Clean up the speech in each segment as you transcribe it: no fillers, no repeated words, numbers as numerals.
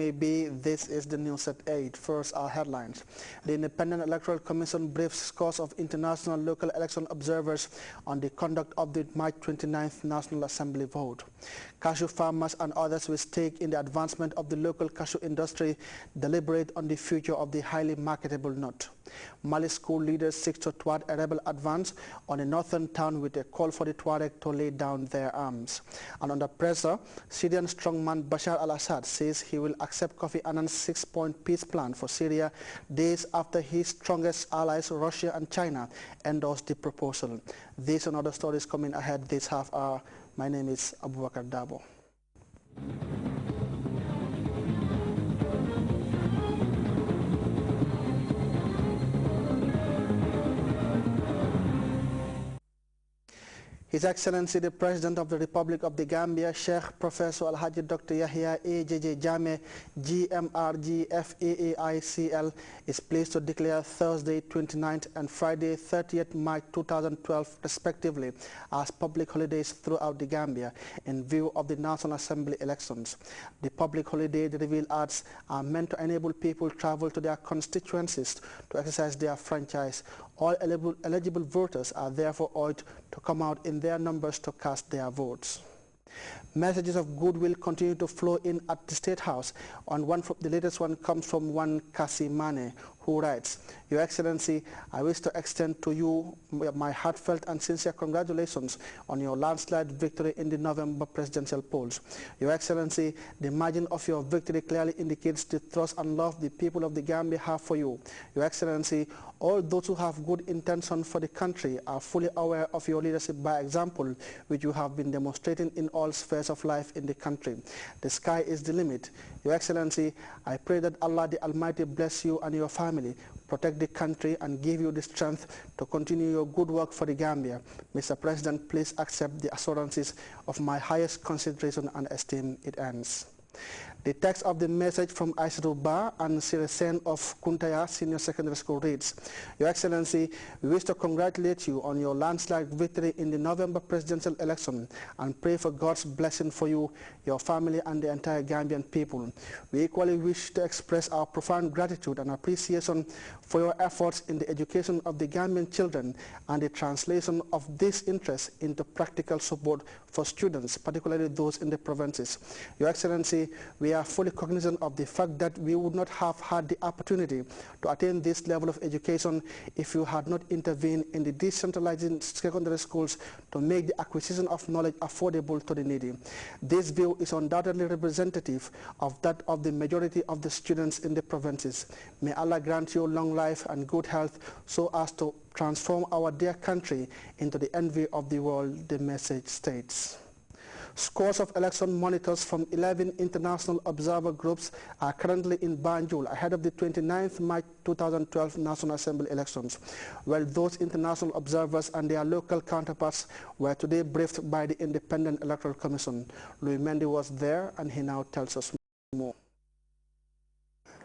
Maybe this is the news at 8. First, our headlines. The Independent Electoral Commission briefs scores of international local election observers on the conduct of the March 29th National Assembly vote. Cashew farmers and others with stake in the advancement of the local cashew industry deliberate on the future of the highly marketable nut. Mali school leaders seek to thwart a rebel advance on a northern town with a call for the Tuareg to lay down their arms. And under pressure, Syrian strongman Bashar al-Assad says he will accept Kofi Annan's 6-point peace plan for Syria days after his strongest allies, Russia and China, endorsed the proposal. These and other stories coming ahead this half hour. My name is Abubakar Dabo. His Excellency the President of the Republic of the Gambia, Sheikh Professor Alhaji Dr. Yahya A.J.J. Jammeh, GMRGFAAICL, is pleased to declare Thursday 29th and Friday 30th March 2012 respectively as public holidays throughout the Gambia in view of the National Assembly elections. The public holiday, the reveal adds, are meant to enable people travel to their constituencies to exercise their franchise. All eligible voters are therefore urged to come out in their numbers to cast their votes. Messages of goodwill continue to flow in at the State House. The latest one comes from one Kasi Mane, who writes, Your Excellency, I wish to extend to you my heartfelt and sincere congratulations on your landslide victory in the November presidential polls. Your Excellency, the margin of your victory clearly indicates the trust and love the people of the Gambia have for you. Your Excellency, all those who have good intention for the country are fully aware of your leadership by example, which you have been demonstrating in all spheres of life in the country. The sky is the limit. Your Excellency, I pray that Allah the Almighty bless you and your family, protect the country and give you the strength to continue your good work for the Gambia. Mr. President, please accept the assurances of my highest consideration and esteem. It ends. The text of the message from Aissatou Ba and Siresen of Kuntaya Senior Secondary School reads, Your Excellency, we wish to congratulate you on your landslide victory in the November presidential election and pray for God's blessing for you, your family and the entire Gambian people. We equally wish to express our profound gratitude and appreciation for your efforts in the education of the Gambian children and the translation of this interest into practical support for students, particularly those in the provinces. Your Excellency, we are fully cognizant of the fact that we would not have had the opportunity to attain this level of education if you had not intervened in the decentralizing secondary schools to make the acquisition of knowledge affordable to the needy. This view is undoubtedly representative of that of the majority of the students in the provinces. May Allah grant you long life and good health so as to transform our dear country into the envy of the world, the message states. Scores of election monitors from 11 international observer groups are currently in Banjul ahead of the 29th March 2012 National Assembly elections, while those international observers and their local counterparts were today briefed by the Independent Electoral Commission. Louis Mendy was there and he now tells us more.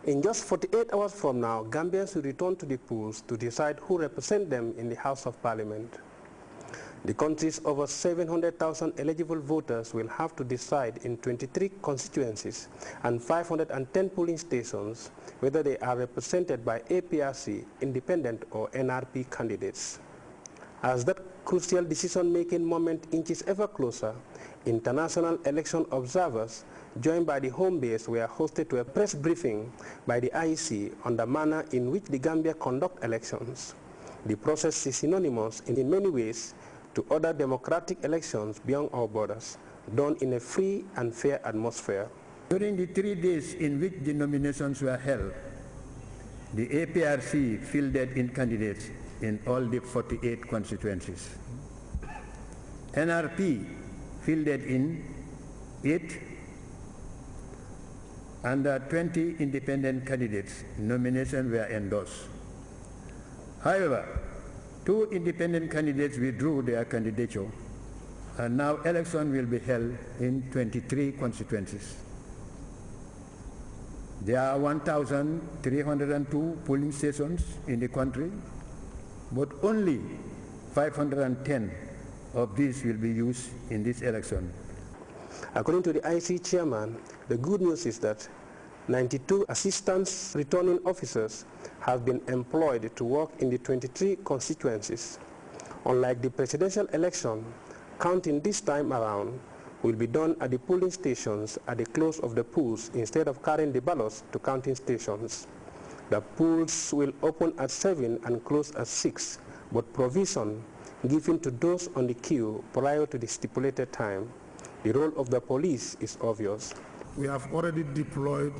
In just 48 hours from now, Gambians will return to the polls to decide who represent them in the House of Parliament. The country's over 700,000 eligible voters will have to decide in 23 constituencies and 510 polling stations whether they are represented by APRC, independent or NRP candidates. As that crucial decision-making moment inches ever closer, international election observers joined by the home base were hosted to a press briefing by the IEC on the manner in which the Gambia conduct elections. The process is synonymous in many ways to other democratic elections beyond our borders, done in a free and fair atmosphere. During the 3 days in which the nominations were held, the APRC fielded in candidates in all the 48 constituencies. NRP fielded in 8, and 20 independent candidates' nominations were endorsed. However, 2 independent candidates withdrew their candidature, and now election will be held in 23 constituencies. There are 1,302 polling stations in the country, but only 510 of these will be used in this election. According to the IC chairman, the good news is that 92 assistant returning officers have been employed to work in the 23 constituencies. Unlike the presidential election, counting this time around will be done at the polling stations at the close of the polls instead of carrying the ballots to counting stations. The polls will open at 7 and close at 6, but provision given to those on the queue prior to the stipulated time. The role of the police is obvious. We have already deployed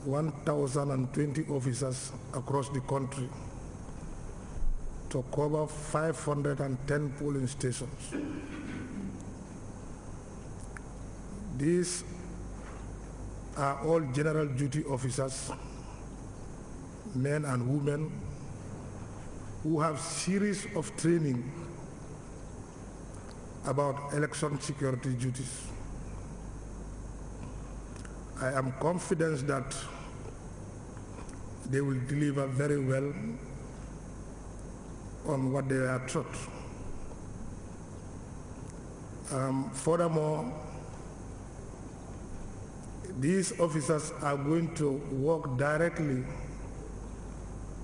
1,020 officers across the country to cover 510 polling stations. These are all general duty officers, men and women, who have series of training about election security duties. I am confident that they will deliver very well on what they are taught. Furthermore, these officers are going to work directly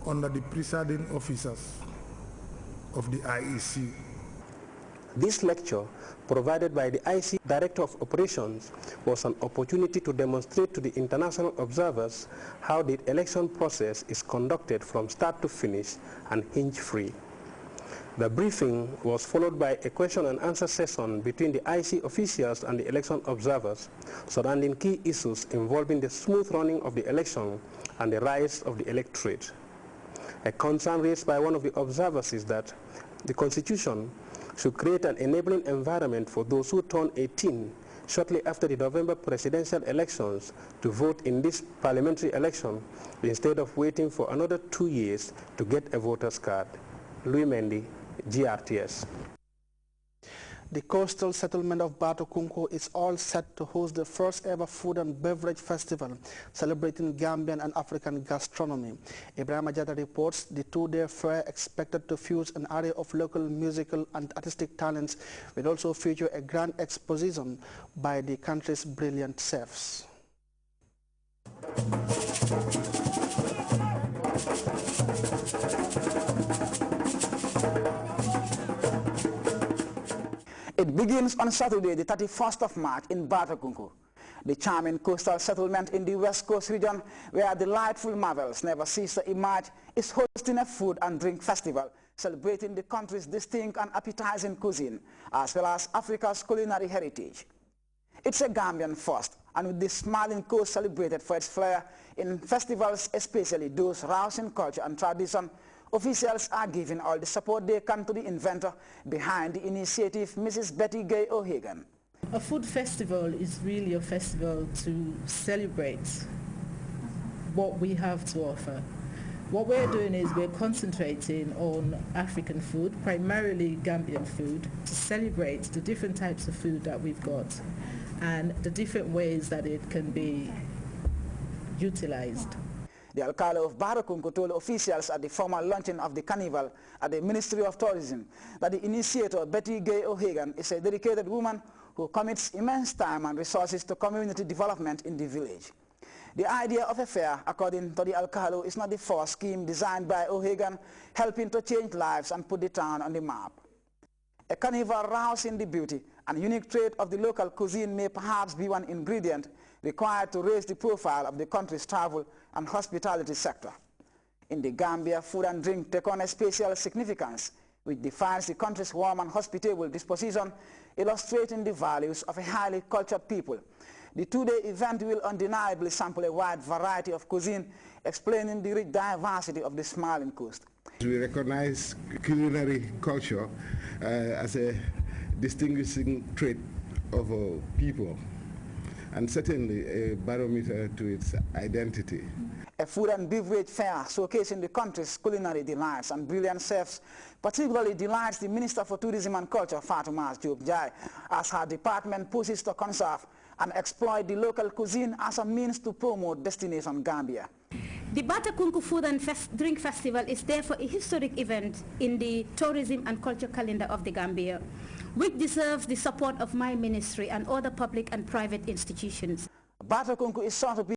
under the presiding officers of the IEC. This lecture, provided by the IEC Director of Operations, was an opportunity to demonstrate to the international observers how the election process is conducted from start to finish and hinge-free. The briefing was followed by a question and answer session between the IEC officials and the election observers surrounding key issues involving the smooth running of the election and the rights of the electorate. A concern raised by one of the observers is that the Constitution should create an enabling environment for those who turn 18 shortly after the November presidential elections to vote in this parliamentary election instead of waiting for another 2 years to get a voter's card. Louis Mendy, GRTS. The coastal settlement of Batokunko is all set to host the first ever food and beverage festival celebrating Gambian and African gastronomy. Ibrahim Ajata reports the two-day fair expected to fuse an array of local musical and artistic talents will also feature a grand exposition by the country's brilliant chefs. It begins on Saturday, the 31st of March in Batokunko, the charming coastal settlement in the West Coast region where delightful marvels never cease to emerge, is hosting a food and drink festival celebrating the country's distinct and appetizing cuisine as well as Africa's culinary heritage. It's a Gambian first, and with the smiling coast celebrated for its flair in festivals, especially those rousing culture and tradition, officials are giving all the support they can to the inventor behind the initiative, Mrs. Betty Gay O'Hagan. A food festival is really a festival to celebrate what we have to offer. What we're doing is we're concentrating on African food, primarily Gambian food, to celebrate the different types of food that we've got and the different ways that it can be utilized. The Alcalde of Batokunko told officials at the formal launching of the carnival at the Ministry of Tourism that the initiator, Betty Gay O'Hagan, is a dedicated woman who commits immense time and resources to community development in the village. The idea of a fair, according to the Alcalde, is not the first scheme designed by O'Hagan, helping to change lives and put the town on the map. A carnival rousing the beauty and unique trait of the local cuisine may perhaps be one ingredient required to raise the profile of the country's travel and hospitality sector. In the Gambia, food and drink take on a special significance, which defines the country's warm and hospitable disposition, illustrating the values of a highly cultured people. The two-day event will undeniably sample a wide variety of cuisine, explaining the rich diversity of the smiling coast. We recognize culinary culture as a distinguishing trait of our people, and certainly a barometer to its identity. A food and beverage fair showcasing the country's culinary delights and brilliant chefs particularly delights the Minister for Tourism and Culture, Fatuma Job Jai, as her department pushes to conserve and exploit the local cuisine as a means to promote Destination Gambia. The Batokunko Food and Drink Festival is therefore a historic event in the tourism and culture calendar of the Gambia, which deserves the support of my ministry and other public and private institutions. Batakunku is sort of